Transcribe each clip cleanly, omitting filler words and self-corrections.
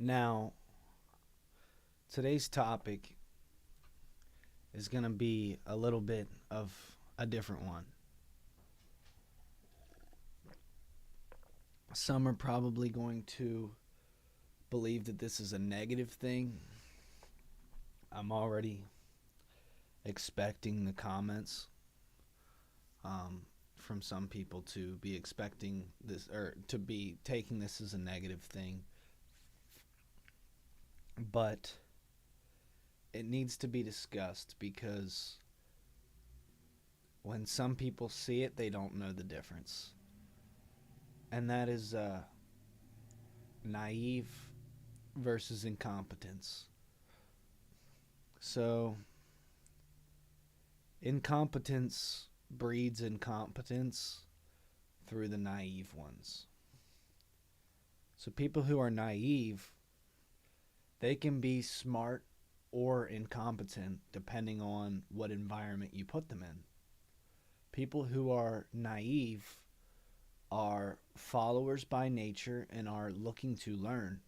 Now, today's topic is going to be a little bit of a different one. Some are probably going to believe that this is a negative thing. I'm already expecting the comments from some people to be expecting this or to be taking this as a negative thing. But it needs to be discussed because when some people see it, they don't know the difference. And that is naive versus incompetence. So, incompetence breeds incompetence through the naive ones. So, people who are naive, they can be smart or incompetent depending on what environment you put them in. People who are naive are followers by nature and are looking to learn.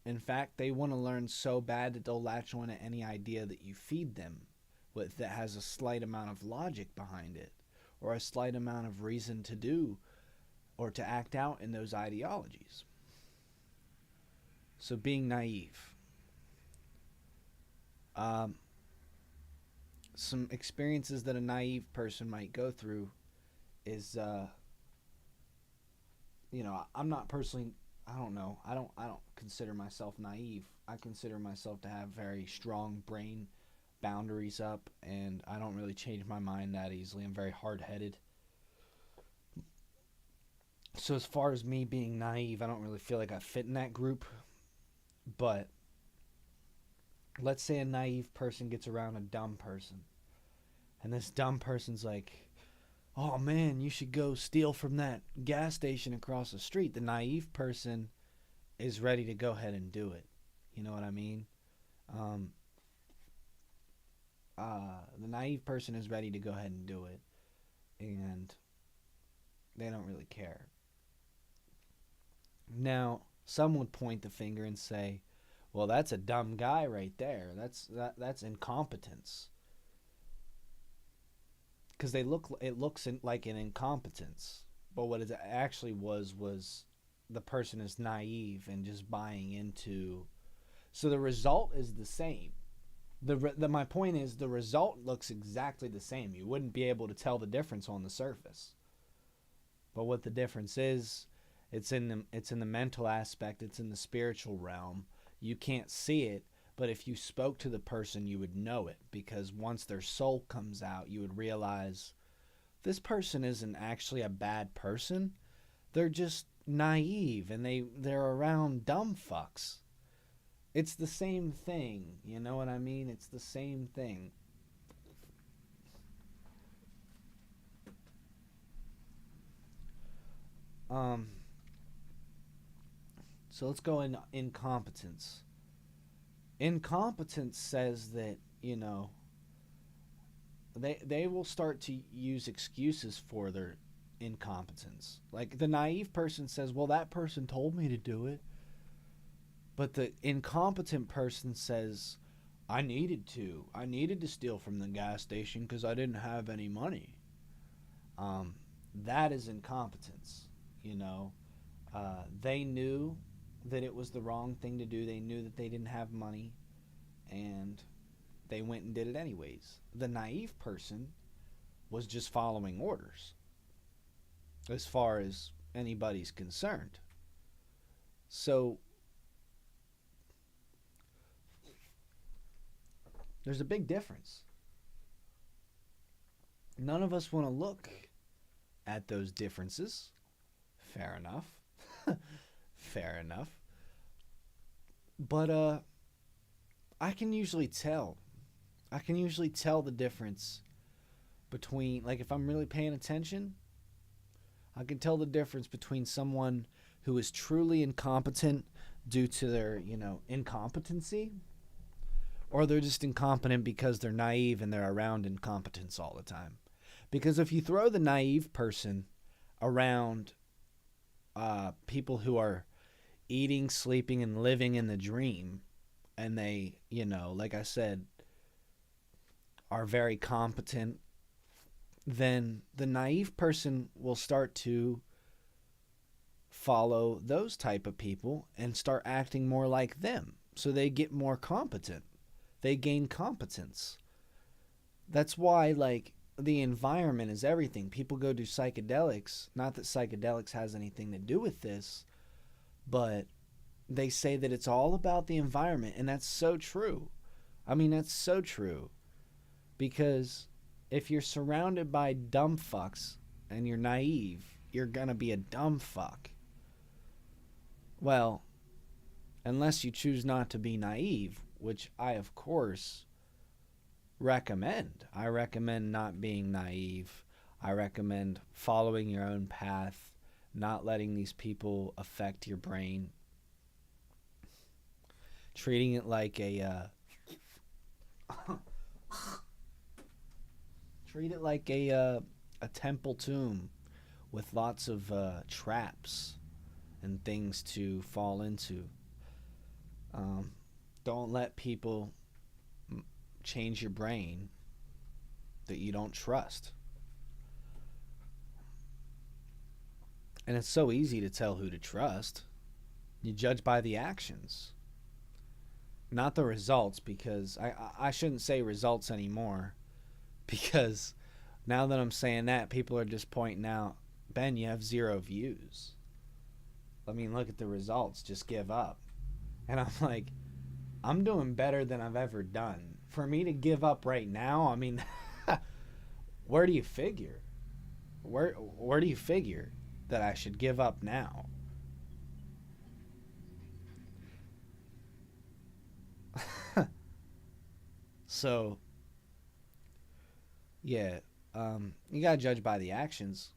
In fact, they want to learn so bad that they'll latch on to any idea that you feed them with that has a slight amount of logic behind it or a slight amount of reason to do or to act out in those ideologies. So being naive. Some experiences that a naive person might go through is, I'm not personally, I don't know, I don't consider myself naive. I consider myself to have very strong brain boundaries up, and I don't really change my mind that easily. I'm very hard-headed. So as far as me being naive, I don't really feel like I fit in that group. But let's say a naive person gets around a dumb person, and this dumb person's like, oh man, you should go steal from that gas station across the street. The naive person is ready to go ahead and do it. You know what I mean? The naive person is ready to go ahead and do it, and they don't really care. Now, some would point the finger and say, well, that's a dumb guy right there. That's incompetence. Because it looks like an incompetence. But what it actually was the person is naive and just buying into. So the result is the same. My point is the result looks exactly the same. You wouldn't be able to tell the difference on the surface. But what the difference is, it's in the mental aspect, it's in the spiritual realm. You can't see it, but if you spoke to the person, you would know it, because once their soul comes out, you would realize this person isn't actually a bad person. They're just naive, and they're around dumb fucks. It's the same thing, you know what I mean? It's the same thing. So let's go in incompetence. Incompetence says that, they will start to use excuses for their incompetence. Like the naive person says, well, that person told me to do it. But the incompetent person says, I needed to steal from the gas station because I didn't have any money. That is incompetence. They knew that it was the wrong thing to do. They knew that they didn't have money, and they went and did it anyways. The naive person was just following orders as far as anybody's concerned. So there's a big difference. None of us want to look at those differences. Fair enough. Fair enough. But I can usually tell. I can usually tell the difference between, like, if I'm really paying attention, I can tell the difference between someone who is truly incompetent due to their, incompetency, or they're just incompetent because they're naive and they're around incompetence all the time. Because if you throw the naive person around people who are eating, sleeping, and living in the dream, and they, you know, like I said, are very competent, then the naive person will start to follow those type of people and start acting more like them. So they get more competent. They gain competence. That's why, like, the environment is everything. People go do psychedelics. Not that psychedelics has anything to do with this, but they say that it's all about the environment, and that's so true. I mean, that's so true. Because if you're surrounded by dumb fucks and you're naive, you're gonna be a dumb fuck. Well, unless you choose not to be naive, which I, of course, recommend. I recommend not being naive. I recommend following your own path, not letting these people affect your brain, treating it like treat it like a temple tomb with lots of traps and things to fall into. Don't let people change your brain that you don't trust. And it's so easy to tell who to trust. You judge by the actions, not the results, because I shouldn't say results anymore, because now that I'm saying that, people are just pointing out, Ben, you have 0 views. I mean, look at the results. Just give up. And I'm like, I'm doing better than I've ever done. For me to give up right now, I mean, where do you figure? Where do you figure that I should give up now? So, yeah, you gotta judge by the actions,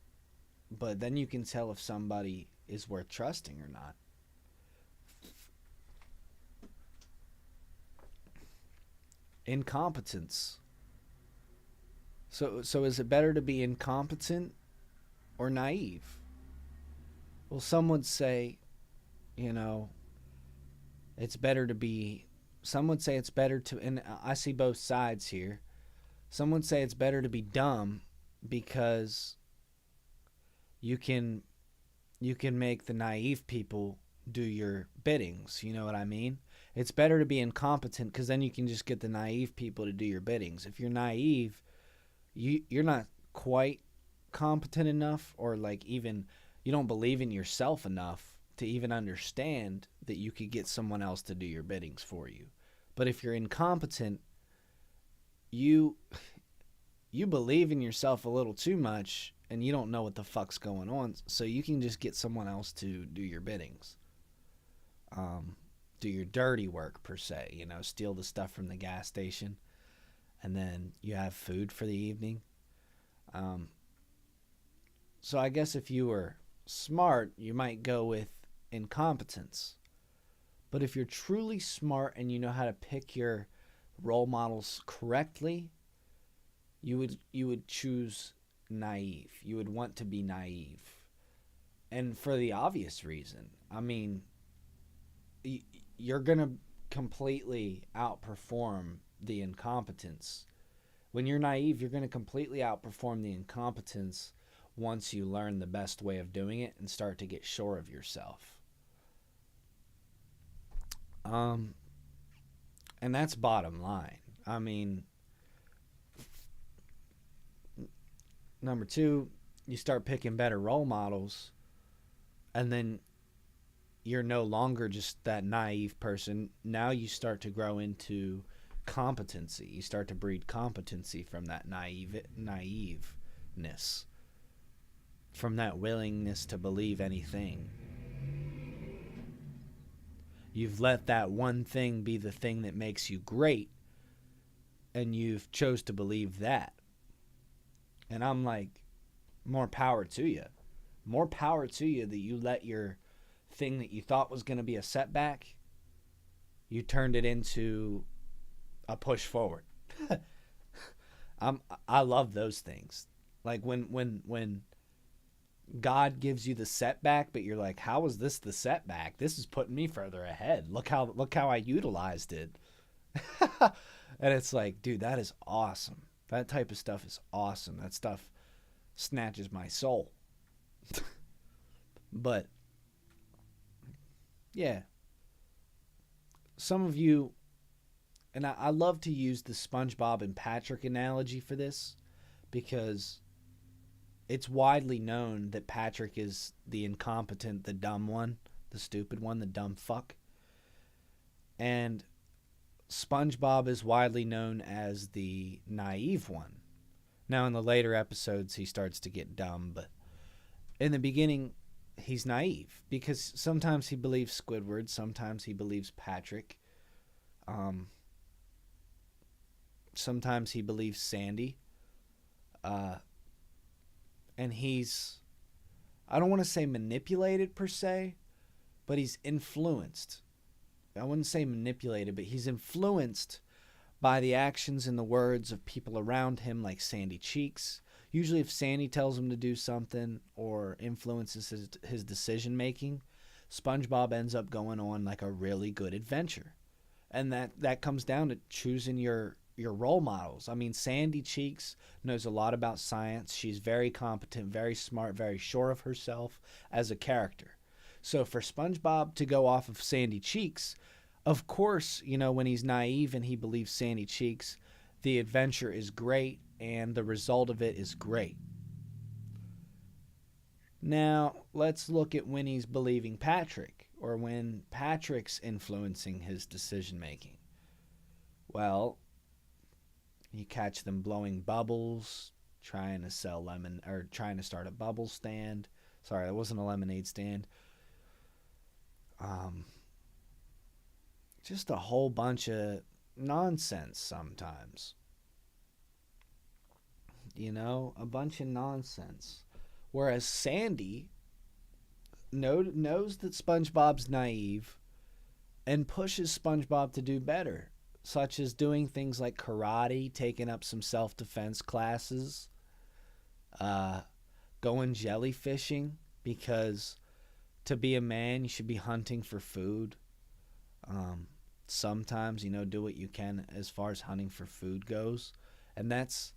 but then you can tell if somebody is worth trusting or not. Incompetence. So is it better to be incompetent or naive? Well, some would say, you know, it's better to be. Some would say it's better to, and I see both sides here. Some would say it's better to be dumb because you can make the naive people do your biddings. You know what I mean? It's better to be incompetent because then you can just get the naive people to do your biddings. If you're naive, you're not quite competent enough, or like even you don't believe in yourself enough to even understand that you could get someone else to do your biddings for you. But if you're incompetent, you believe in yourself a little too much and you don't know what the fuck's going on, so you can just get someone else to do your biddings. Do your dirty work, per se, you know, steal the stuff from the gas station, and then you have food for the evening. So I guess if you were smart, you might go with incompetence. But if you're truly smart and you know how to pick your role models correctly, you would choose naive. You would want to be naive. And for the obvious reason. I mean, you're going to completely outperform the incompetence. When you're naive, you're going to completely outperform the incompetence once you learn the best way of doing it and start to get sure of yourself. And that's bottom line. I mean, number 2, you start picking better role models, and then you're no longer just that naive person. Now you start to grow into competency. You start to breed competency from that naiveness, from that willingness to believe anything. You've let that one thing be the thing that makes you great, and you've chose to believe that. And I'm like, more power to you. More power to you that you let your thing that you thought was going to be a setback, you turned it into a push forward. I love those things. Like when God gives you the setback, but you're like, how is this the setback? This is putting me further ahead. Look how I utilized it. And it's like, dude, that is awesome. That type of stuff is awesome. That stuff snatches my soul. But yeah, some of you, and I love to use the SpongeBob and Patrick analogy for this because it's widely known that Patrick is the incompetent, the dumb one, the stupid one, the dumb fuck. And SpongeBob is widely known as the naive one. Now, in the later episodes, he starts to get dumb, but in the beginning, he's naive because sometimes he believes Squidward, sometimes he believes Patrick, sometimes he believes Sandy, and he's, I don't want to say manipulated per se, but he's influenced. I wouldn't say manipulated, but he's influenced by the actions and the words of people around him, like Sandy Cheeks. Usually if Sandy tells him to do something or influences his decision making, SpongeBob ends up going on like a really good adventure. And that comes down to choosing your role models. I mean, Sandy Cheeks knows a lot about science. She's very competent, very smart, very sure of herself as a character. So for SpongeBob to go off of Sandy Cheeks, of course, you know, when he's naive and he believes Sandy Cheeks, the adventure is great and the result of it is great. Now, let's look at when he's believing Patrick or when Patrick's influencing his decision making. Well, you catch them blowing bubbles, trying to sell lemon or trying to start a bubble stand. Sorry, that wasn't a lemonade stand. Just a whole bunch of nonsense sometimes. You know, a bunch of nonsense. Whereas Sandy knows that SpongeBob's naive and pushes SpongeBob to do better, such as doing things like karate, taking up some self-defense classes, going jellyfishing, because to be a man, you should be hunting for food. Sometimes, you know, do what you can as far as hunting for food goes. And that's,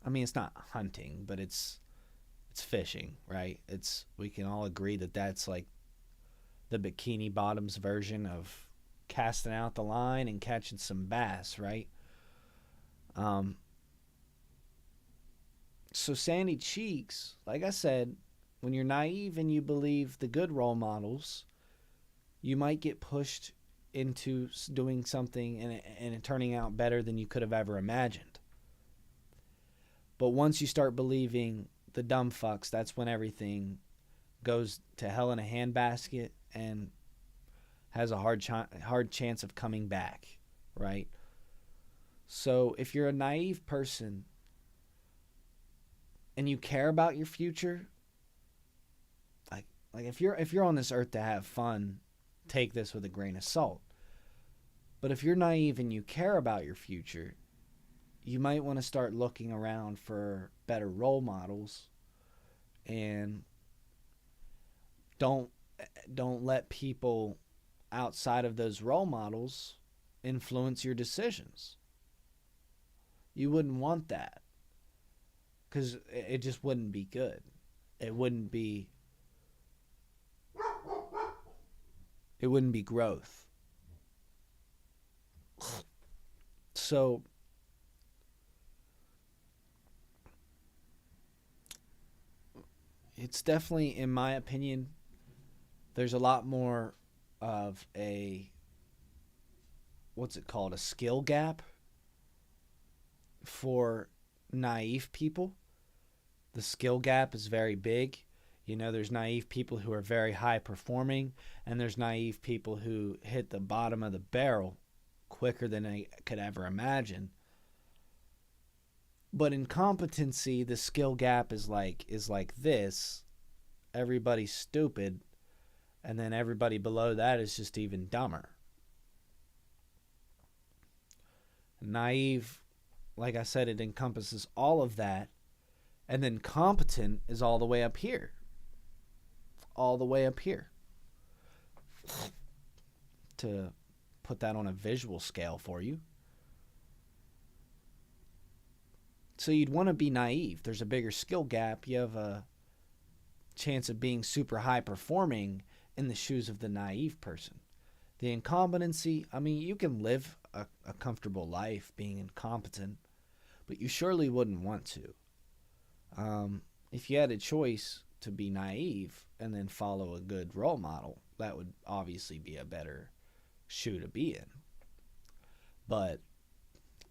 I mean, it's not hunting, but it's fishing, right? We can all agree that that's like the Bikini Bottoms version of casting out the line and catching some bass, right? So Sandy Cheeks, like I said, when you're naive and you believe the good role models, you might get pushed into doing something and it turning out better than you could have ever imagined. But once you start believing the dumb fucks, that's when everything goes to hell in a handbasket and has a hard chance of coming back, right? So if you're a naive person and you care about your future, like if you're on this earth to have fun, take this with a grain of salt. But if you're naive and you care about your future, you might want to start looking around for better role models and don't let people outside of those role models influence your decisions. You wouldn't want that because it just wouldn't be good. It wouldn't be growth. So it's definitely, in my opinion, there's a lot more of a, what's it called, a skill gap for naive people. The skill gap is very big. You know, there's naive people who are very high performing, and there's naive people who hit the bottom of the barrel quicker than they could ever imagine. But in competency, the skill gap is like this. Everybody's stupid, and then everybody below that is just even dumber. Naive, like I said, it encompasses all of that, And then competent is all the way up here. All the way up here. To put that on a visual scale for you. So you'd want to be naive. There's a bigger skill gap. You have a chance of being super high performing in the shoes of the naive person. The incompetency, I mean, you can live a comfortable life being incompetent, but you surely wouldn't want to. If you had a choice to be naive and then follow a good role model, that would obviously be a better shoe to be in. But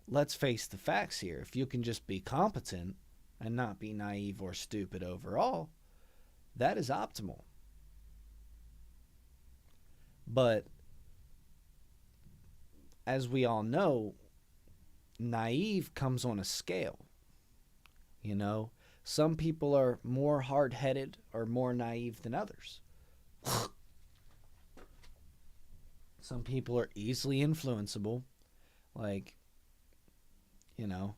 let's face the facts here. If you can just be competent and not be naive or stupid overall, that is optimal. But as we all know, naive comes on a scale. You know, some people are more hard-headed or more naive than others. Some people are easily influenceable. Like, you know,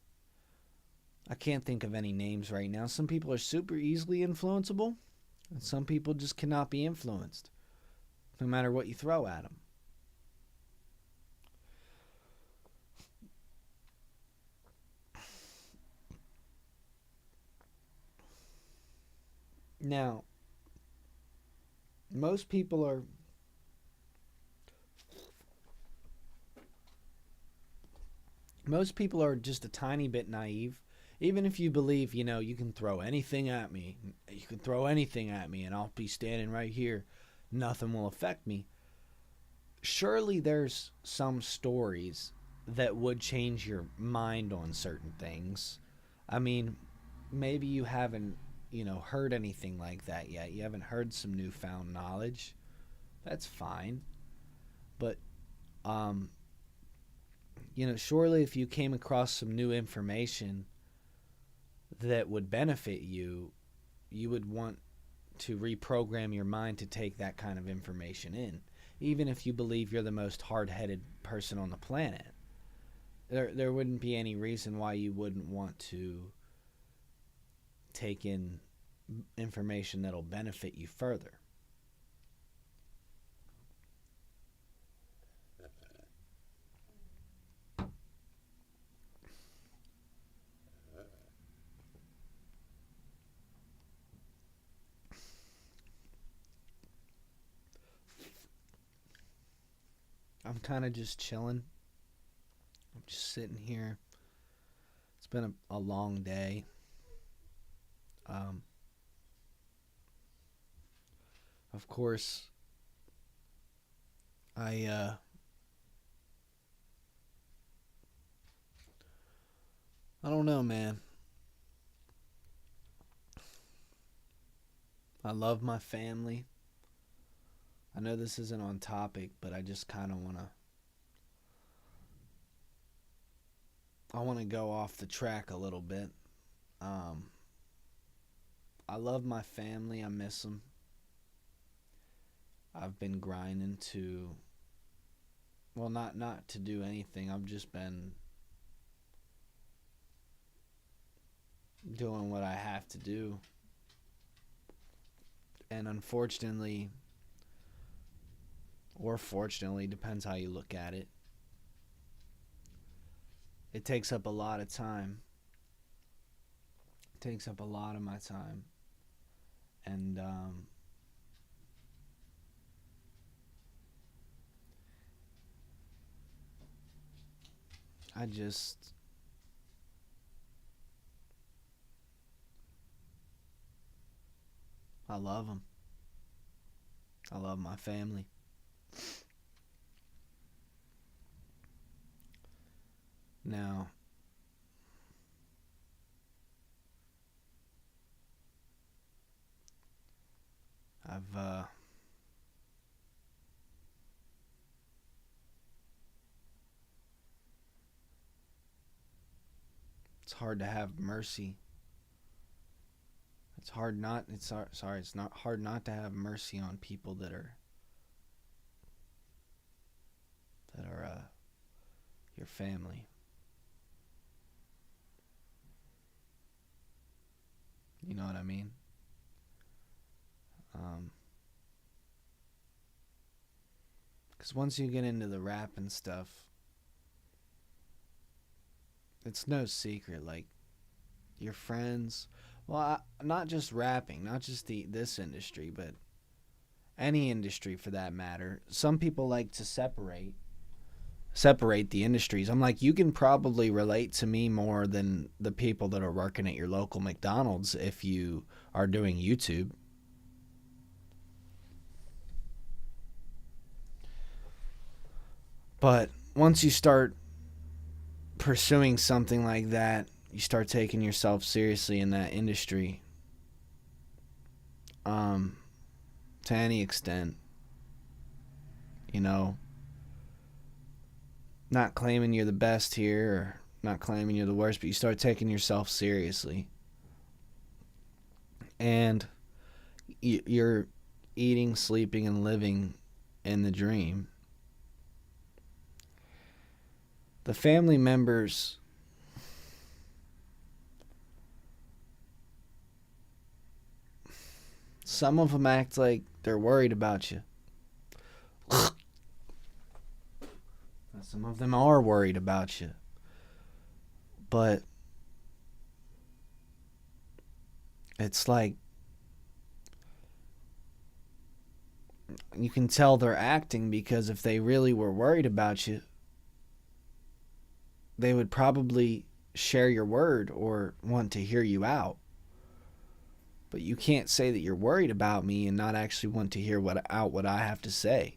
I can't think of any names right now. Some people are super easily influenceable, and some people just cannot be influenced, no matter what you throw at them. Now, most people are just a tiny bit naive. Even if you believe, you know, you can throw anything at me. You can throw anything at me and I'll be standing right here. Nothing will affect me. Surely there's some stories that would change your mind on certain things. I mean, maybe you haven't, you know, heard anything like that yet. You haven't heard some newfound knowledge. That's fine. But, you know, surely if you came across some new information that would benefit you, you would want to reprogram your mind to take that kind of information in. Even if you believe you're the most hard-headed person on the planet, there wouldn't be any reason why you wouldn't want to take in information that'll benefit you further. I'm kind of just chilling. I'm just sitting here. It's been a long day. Of course, I don't know, man. I love my family. I know this isn't on topic, but I just kind of I want to go off the track a little bit. I love my family. I miss them. I've been grinding to, well, not to do anything. I've just been doing what I have to do. And unfortunately, or fortunately, depends how you look at it, it takes up a lot of time. It takes up a lot of my time. And I love them. I love my family. Now, it's hard to have mercy. It's not hard not to have mercy on people that are your family. You know what I mean? Because once you get into the rap and stuff, it's no secret. Like, your friends, well, not just rapping, not just this industry, but any industry for that matter. Some people like to separate the industries. I'm like, you can probably relate to me more than the people that are working at your local McDonald's if you are doing YouTube. But once you start pursuing something like that, you start taking yourself seriously in that industry, to any extent, you know, not claiming you're the best here or not claiming you're the worst, but you start taking yourself seriously. And you're eating, sleeping, and living in the dream. The family members, some of them act like they're worried about you. Some of them are worried about you. But it's like, you can tell they're acting, because if they really were worried about you, they would probably share your word or want to hear you out. But you can't say that you're worried about me and not actually want to hear what I have to say.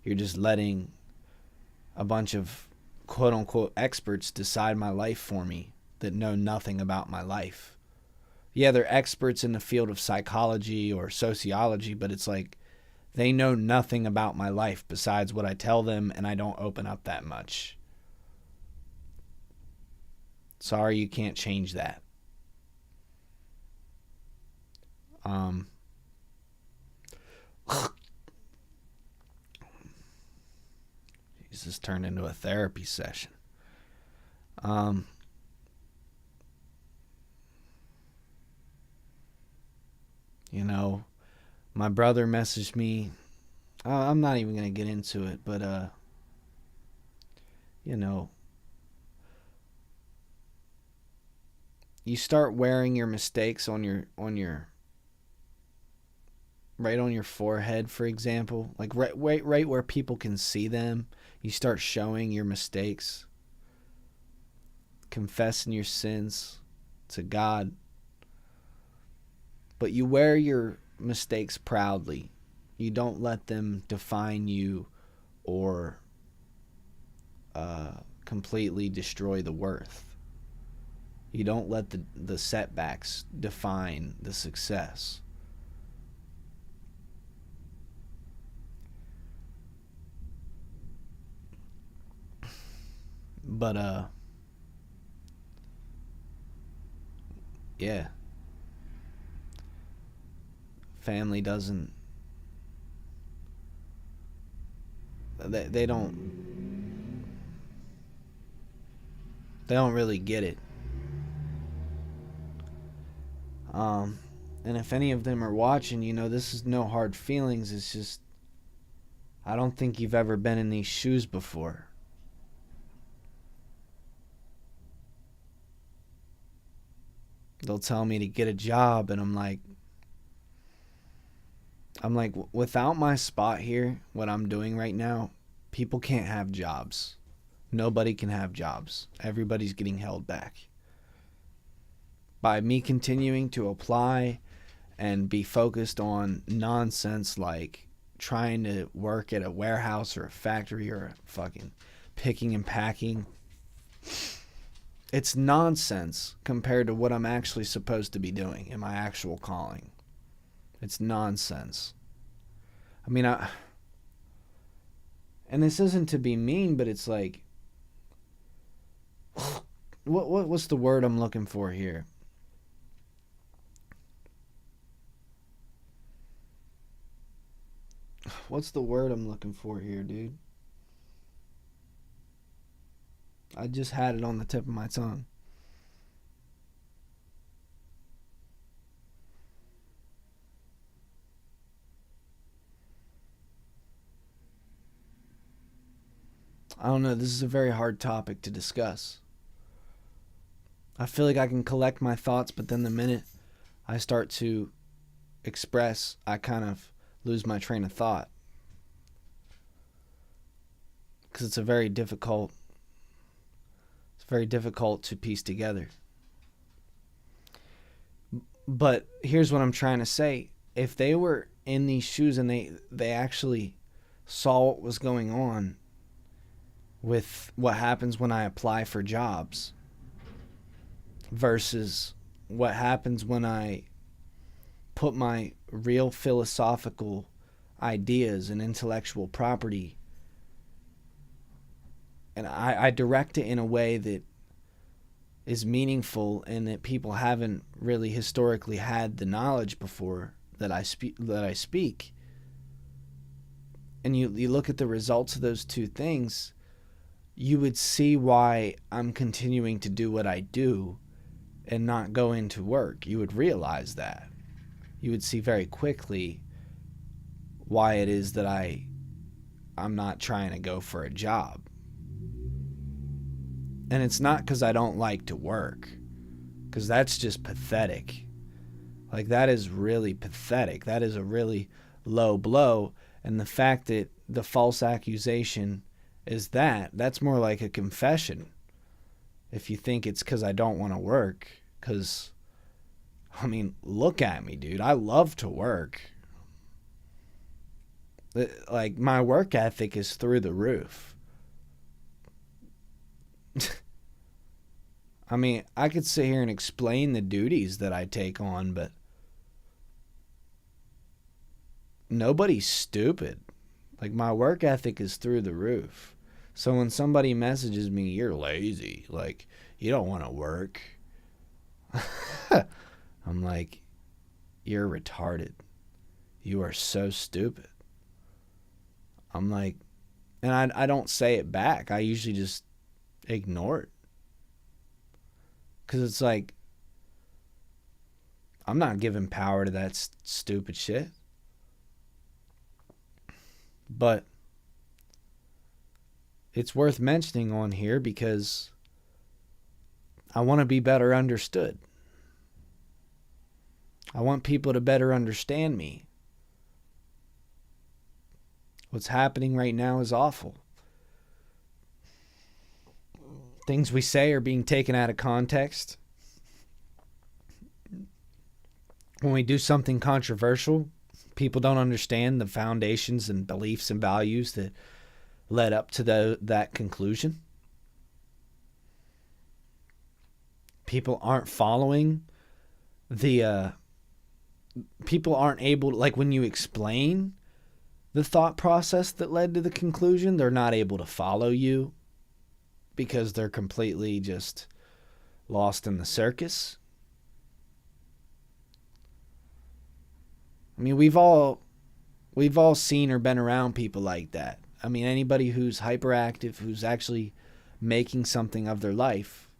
You're just letting a bunch of quote unquote experts decide my life for me that know nothing about my life. Yeah, they're experts in the field of psychology or sociology, but it's like they know nothing about my life besides what I tell them, and I don't open up that much. Sorry, you can't change that. This turned into a therapy session. You know, my brother messaged me. I'm not even going to get into it, but, you know, you start wearing your mistakes on your right on your forehead, for example, like right where people can see them. You start showing your mistakes, confessing your sins to God. But you wear your mistakes proudly. You don't let them define you or completely destroy the worth. You don't let the setbacks define the success. But yeah. Family doesn't, they don't really get it. And if any of them are watching, this is no hard feelings. It's just, I don't think you've ever been in these shoes before. They'll tell me to get a job, and I'm like, without my spot here, what I'm doing right now, people can't have jobs. Nobody can have jobs. Everybody's getting held back. By me continuing to apply and be focused on nonsense like trying to work at a warehouse or a factory or a fucking picking and packing, it's nonsense compared to what I'm actually supposed to be doing in my actual calling. It's nonsense. I mean, and this isn't to be mean, but it's like, what's the word I'm looking for here? What's the word I'm looking for here, dude? I just had it on the tip of my tongue. I don't know, this is a very hard topic to discuss. I feel like I can collect my thoughts, but then the minute I start to express, I kind of lose my train of thought. Because it's very difficult to piece together. But here's what I'm trying to say. If they were in these shoes and they actually saw what was going on with what happens when I apply for jobs versus what happens when I put my real philosophical ideas and intellectual property and I direct it in a way that is meaningful and that people haven't really historically had the knowledge before that I speak. And you look at the results of those two things, you would see why I'm continuing to do what I do and not go into work. You would realize that. You would see very quickly why it is that I'm not trying to go for a job. And it's not because I don't like to work, because that's just pathetic. Like, that is really pathetic. That is a really low blow. And the fact that the false accusation is that's more like a confession. If you think it's because I don't want to work, because, I mean, look at me, dude. I love to work. Like, my work ethic is through the roof. I mean, I could sit here and explain the duties that I take on, but nobody's stupid. Like, my work ethic is through the roof. So when somebody messages me, you're lazy, like, you don't want to work, I'm like, you're retarded. You are so stupid. I'm like, and I don't say it back. I usually just ignore it. Because it's like, I'm not giving power to that stupid shit. But it's worth mentioning on here because I want to be better understood. I want people to better understand me. What's happening right now is awful. Things we say are being taken out of context. When we do something controversial, people don't understand the foundations and beliefs and values that led up to that conclusion. People aren't following people aren't able to, like, when you explain the thought process that led to the conclusion, they're not able to follow you because they're completely just lost in the circus. I mean, we've all seen or been around people like that. I mean, anybody who's hyperactive, who's actually making something of their life,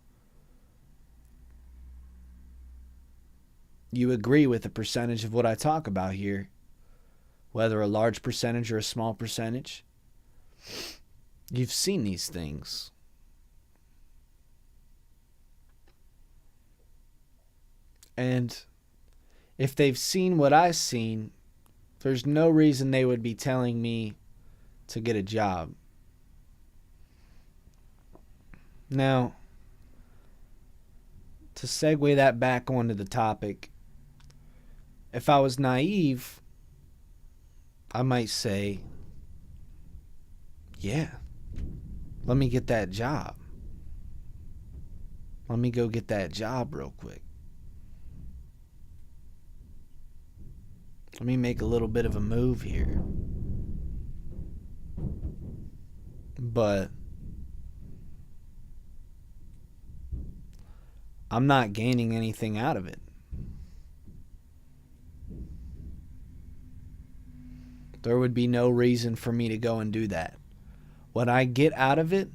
you agree with the percentage of what I talk about here, whether a large percentage or a small percentage. You've seen these things. And if they've seen what I've seen, there's no reason they would be telling me to get a job. Now, to segue that back onto the topic, if I was naive, I might say, yeah, let me get that job. Let me go get that job real quick. Let me make a little bit of a move here. But I'm not gaining anything out of it. There would be no reason for me to go and do that. What I get out of it,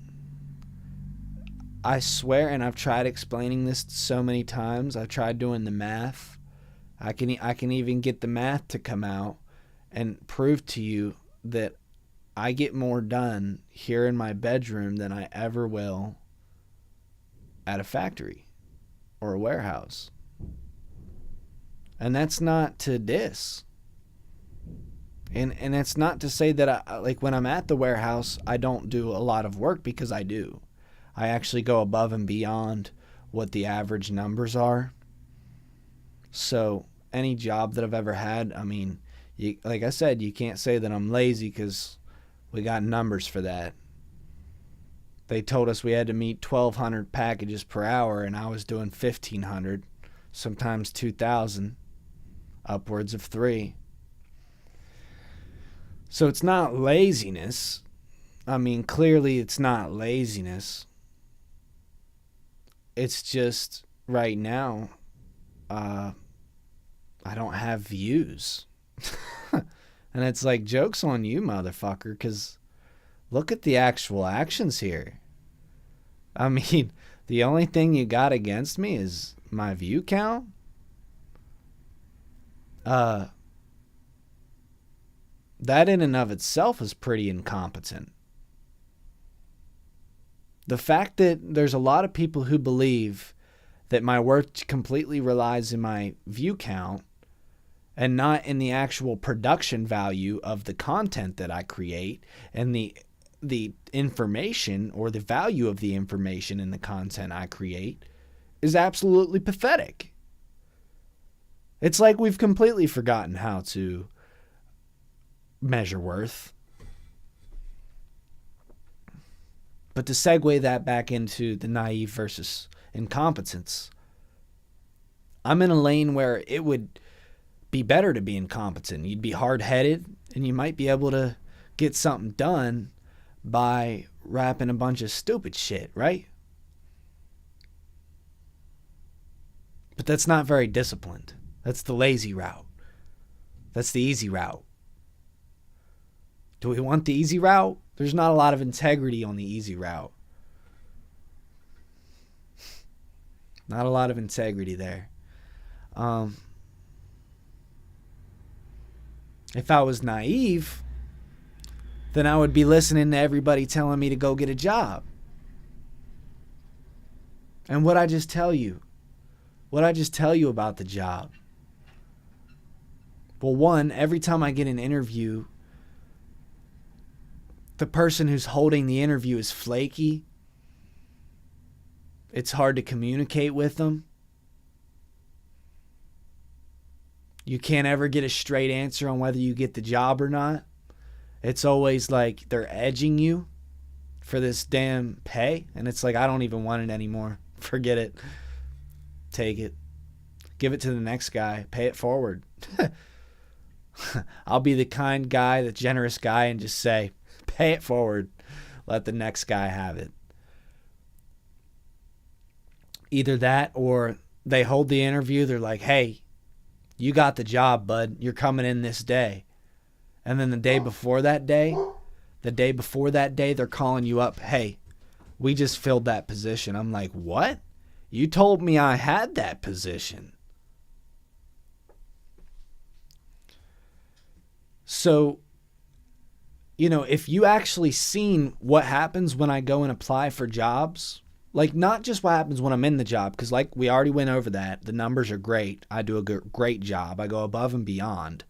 I swear, and I've tried explaining this so many times. I've tried doing the math. I can even get the math to come out and prove to you that I get more done here in my bedroom than I ever will at a factory or a warehouse. And that's not to diss. And it's not to say that like when I'm at the warehouse, I don't do a lot of work, because I do. I actually go above and beyond what the average numbers are. So any job that I've ever had, I mean, like I said, you can't say that I'm lazy, because we got numbers for that. They told us we had to meet 1,200 packages per hour, and I was doing 1,500, sometimes 2,000, upwards of 3. So it's not laziness. I mean, clearly it's not laziness. It's just right now, I don't have views. And it's like, joke's on you, motherfucker, because look at the actual actions here. I mean, the only thing you got against me is my view count. That in and of itself is pretty incompetent. The fact that there's a lot of people who believe that my worth completely relies in my view count and not in the actual production value of the content that I create and the information or the value of the information in the content I create is absolutely pathetic. It's like we've completely forgotten how to measure worth. But to segue that back into the naive versus incompetence, I'm in a lane where it would be better to be incompetent. You'd be hard-headed, and you might be able to get something done by rapping a bunch of stupid shit, right? But that's not very disciplined. That's the lazy route. That's the easy route. Do we want the easy route? There's not a lot of integrity on the easy route. Not a lot of integrity there. If I was naive, then I would be listening to everybody telling me to go get a job. And what I just tell you about the job? Well, one, every time I get an interview, the person who's holding the interview is flaky. It's hard to communicate with them. You can't ever get a straight answer on whether you get the job or not. It's always like they're edging you for this damn pay. And it's like, I don't even want it anymore. Forget it. Take it. Give it to the next guy. Pay it forward. I'll be the kind guy, the generous guy, and just say, pay it forward. Let the next guy have it. Either that or they hold the interview. They're like, hey, you got the job, bud. You're coming in this day. And then the day before that day, they're calling you up. Hey, we just filled that position. I'm like, what? You told me I had that position. So, if you actually seen what happens when I go and apply for jobs, like not just what happens when I'm in the job, because like we already went over that, the numbers are great. I do a great job. I go above and beyond.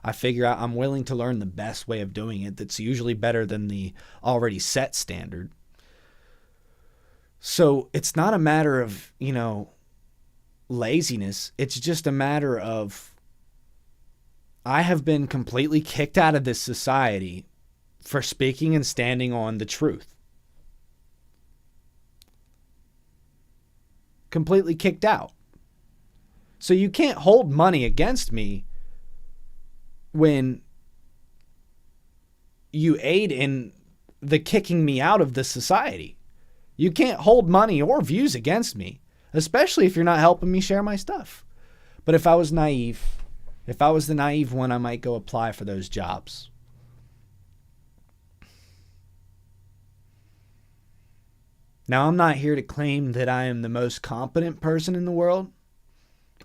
I figure out I'm willing to learn the best way of doing it that's usually better than the already set standard. So it's not a matter of, laziness. It's just a matter of I have been completely kicked out of this society for speaking and standing on the truth. Completely kicked out. So you can't hold money against me when you aid in the kicking me out of this society. You can't hold money or views against me, especially if you're not helping me share my stuff. But if I was naive, if I was the naive one, I might go apply for those jobs. Now, I'm not here to claim that I am the most competent person in the world.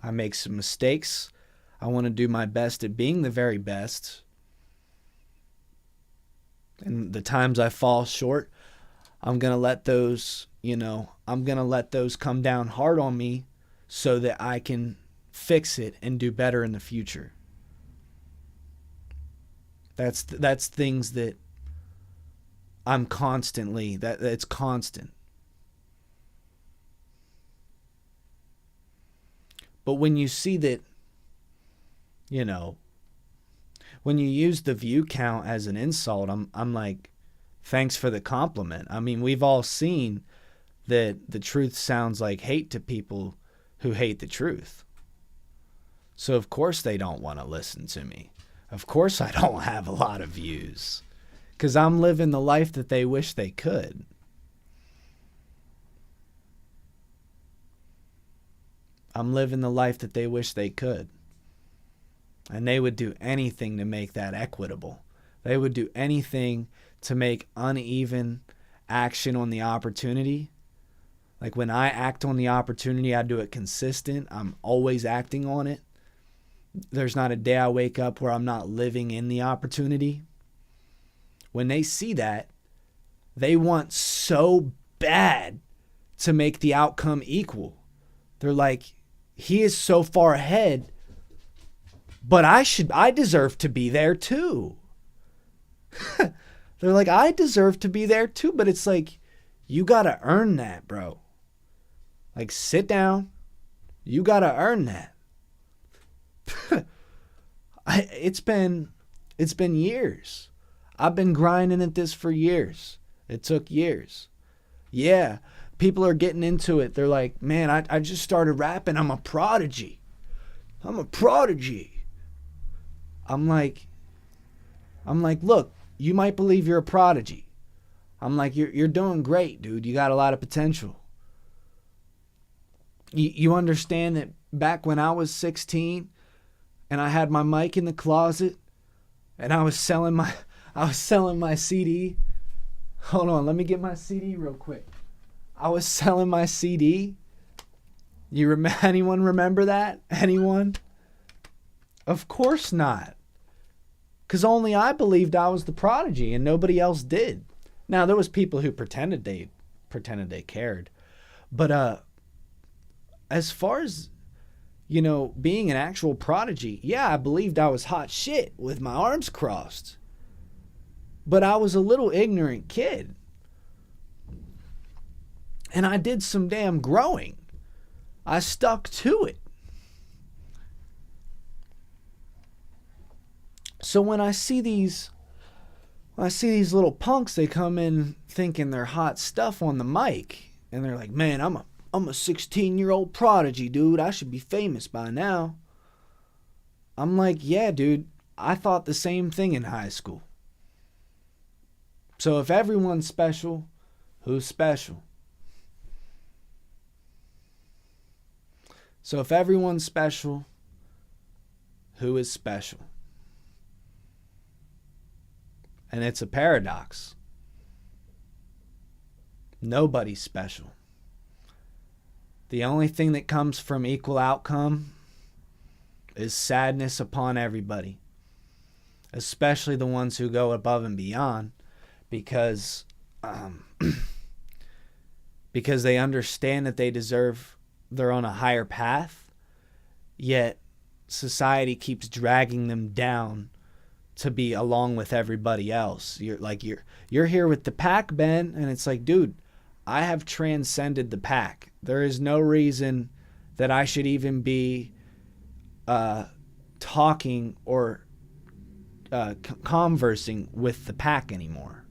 I make some mistakes. I want to do my best at being the very best. And the times I fall short, I'm going to let those, I'm going to let those come down hard on me so that I can fix it and do better in the future. That's things that I'm constantly, that's constant. But when you see that, when you use the view count as an insult, I'm like, thanks for the compliment. I mean, we've all seen that the truth sounds like hate to people who hate the truth. So of course they don't want to listen to me. Of course I don't have a lot of views, because I'm living the life that they wish they could. I'm living the life that they wish they could. And they would do anything to make that equitable. They would do anything to make uneven action on the opportunity. Like when I act on the opportunity, I do it consistent. I'm always acting on it. There's not a day I wake up where I'm not living in the opportunity. When they see that, they want so bad to make the outcome equal. They're like, he is so far ahead, but I deserve to be there too. They're like, I deserve to be there too, but it's like, you got to earn that, bro. Like, sit down. You got to earn that. It's been years. I've been grinding at this for years. It took years. Yeah, people are getting into it. They're like, man, I just started rapping. I'm a prodigy. I'm like, look, you might believe you're a prodigy. I'm like, you're doing great, dude. You got a lot of potential. You understand that back when I was 16 and I had my mic in the closet and I was selling my CD. Hold on, let me get my CD real quick. I was selling my CD. Anyone remember that? Anyone? Of course not. Because only I believed I was the prodigy and nobody else did. Now, there was people who pretended they cared. But as far as, being an actual prodigy, yeah, I believed I was hot shit with my arms crossed. But I was a little ignorant kid. And I did some damn growing. I stuck to it. So when I see these little punks, they come in thinking they're hot stuff on the mic. And they're like, man, I'm a 16-year-old prodigy, dude. I should be famous by now. I'm like, yeah, dude. I thought the same thing in high school. So if everyone's special, who's special? So if everyone's special, who is special? And it's a paradox. Nobody's special. The only thing that comes from equal outcome is sadness upon everybody, especially the ones who go above and beyond, because they understand that they're on a higher path, yet society keeps dragging them down to be along with everybody else. You're here with the pack, Ben, and it's like, dude, I have transcended the pack. There is no reason that I should even be talking or conversing with the pack anymore.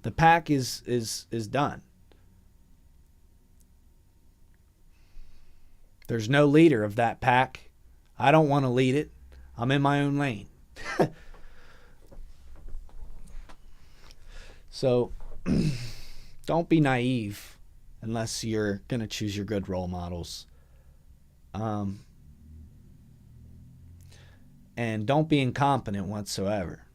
The pack is done. There's no leader of that pack. I don't want to lead it. I'm in my own lane. So don't be naive unless you're going to choose your good role models. And don't be incompetent whatsoever.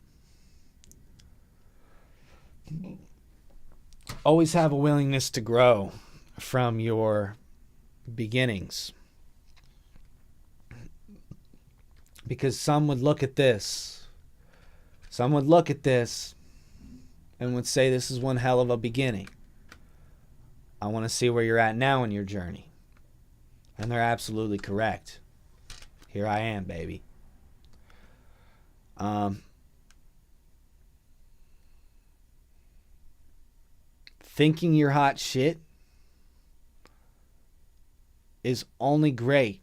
Always have a willingness to grow from your beginnings. Because some would look at this and would say this is one hell of a beginning. I want to see where you're at now in your journey. And they're absolutely correct. Here I am, baby. Thinking you're hot shit is only great.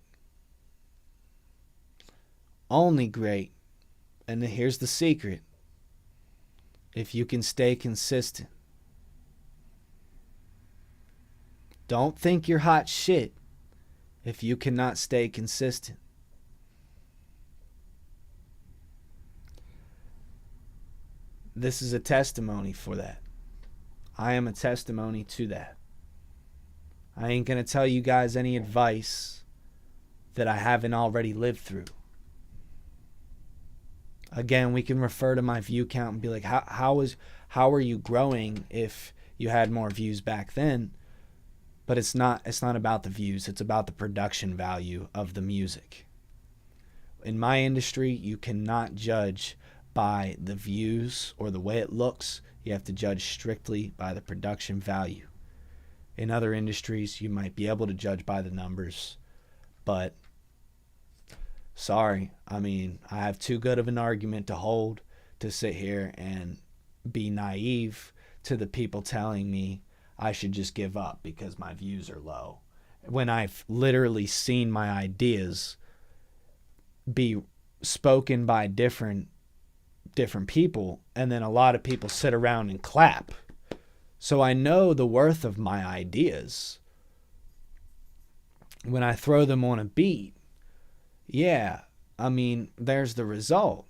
Only great. And here's the secret. If you can stay consistent. Don't think you're hot shit if you cannot stay consistent. This is a testimony for that. I am a testimony to that. I ain't going to tell you guys any advice that I haven't already lived through. Again, we can refer to my view count and be like, how are you growing if you had more views back then? But it's not about the views. It's about the production value of the music. In my industry, you cannot judge by the views or the way it looks. You have to judge strictly by the production value. In other industries, you might be able to judge by the numbers, but sorry, I mean, I have too good of an argument to hold to sit here and be naive to the people telling me I should just give up because my views are low, when I've literally seen my ideas be spoken by different people, and then a lot of people sit around and clap. So I know the worth of my ideas when I throw them on a beat. Yeah, I mean, there's the result.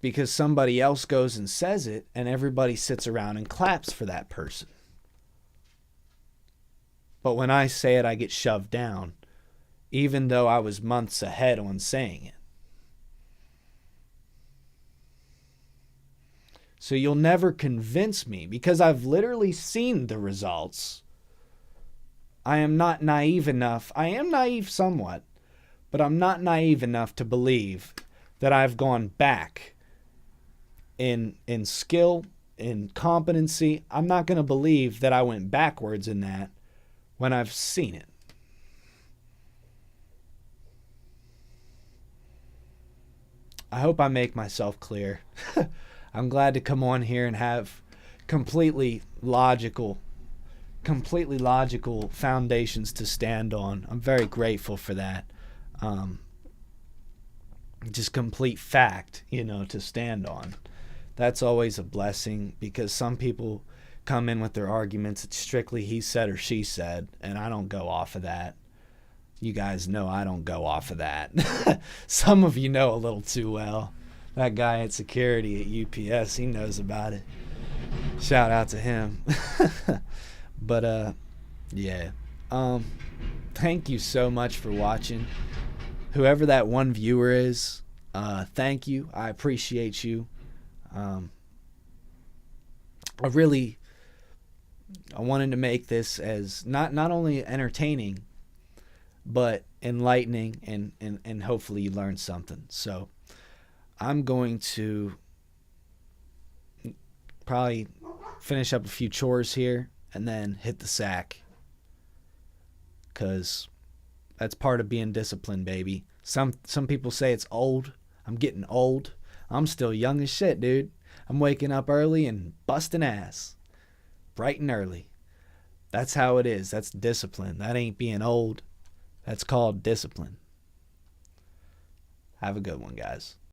Because somebody else goes and says it, and everybody sits around and claps for that person. But when I say it, I get shoved down, even though I was months ahead on saying it. So you'll never convince me, because I've literally seen the results. I am not naive enough. I am naive somewhat, but I'm not naive enough to believe that I've gone back in skill, in competency. I'm not going to believe that I went backwards in that when I've seen it. I hope I make myself clear. I'm glad to come on here and have completely logical foundations to stand on. I'm very grateful for that. Just complete fact, to stand on. That's always a blessing, because some people come in with their arguments. It's strictly he said or she said, and I don't go off of that. You guys know I don't go off of that. Some of you know a little too well. That guy at security at UPS, he knows about it. Shout out to him. But yeah. Thank you so much for watching. Whoever that one viewer is, thank you. I appreciate you. I wanted to make this as not only entertaining, but enlightening, and hopefully you learned something. So I'm going to probably finish up a few chores here and then hit the sack, because that's part of being disciplined, baby. Some people say it's old. I'm getting old. I'm still young as shit, dude. I'm waking up early and busting ass. Bright and early. That's how it is. That's discipline. That ain't being old. That's called discipline. Have a good one, guys.